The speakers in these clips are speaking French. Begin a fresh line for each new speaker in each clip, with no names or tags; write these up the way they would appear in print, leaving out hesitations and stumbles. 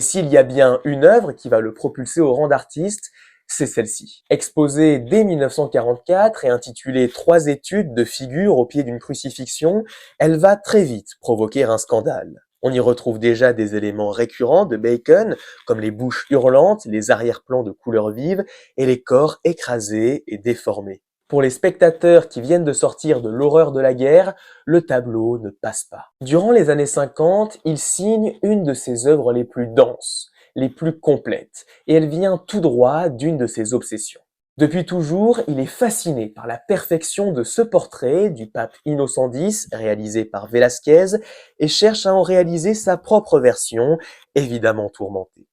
S'il y a bien une œuvre qui va le propulser au rang d'artiste, c'est celle-ci. Exposée dès 1944 et intitulée Trois études de figures au pied d'une crucifixion, elle va très vite provoquer un scandale. On y retrouve déjà des éléments récurrents de Bacon, comme les bouches hurlantes, les arrière-plans de couleurs vives et les corps écrasés et déformés. Pour les spectateurs qui viennent de sortir de l'horreur de la guerre, le tableau ne passe pas. Durant les années 50, il signe une de ses œuvres les plus denses, les plus complètes, et elle vient tout droit d'une de ses obsessions. Depuis toujours, il est fasciné par la perfection de ce portrait du pape Innocent X, réalisé par Velázquez, et cherche à en réaliser sa propre version, évidemment tourmentée.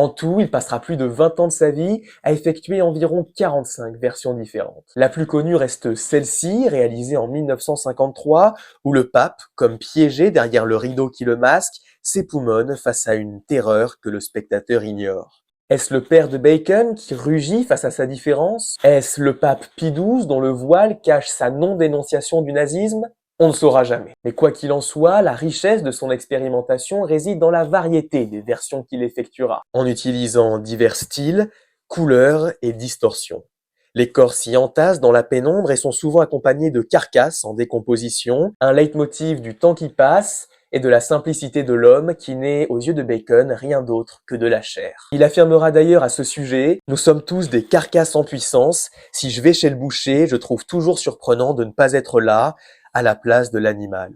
En tout, il passera plus de 20 ans de sa vie à effectuer environ 45 versions différentes. La plus connue reste celle-ci, réalisée en 1953, où le pape, comme piégé derrière le rideau qui le masque, s'époumonne face à une terreur que le spectateur ignore. Est-ce le père de Bacon qui rugit face à sa différence? Est-ce le pape Pie XII dont le voile cache sa non-dénonciation du nazisme? On ne saura jamais. Mais quoi qu'il en soit, la richesse de son expérimentation réside dans la variété des versions qu'il effectuera, en utilisant divers styles, couleurs et distorsions. Les corps s'y entassent dans la pénombre et sont souvent accompagnés de carcasses en décomposition, un leitmotiv du temps qui passe et de la simplicité de l'homme qui n'est, aux yeux de Bacon, rien d'autre que de la chair. Il affirmera d'ailleurs à ce sujet « Nous sommes tous des carcasses en puissance. Si je vais chez le boucher, je trouve toujours surprenant de ne pas être là, à la place de l'animal. »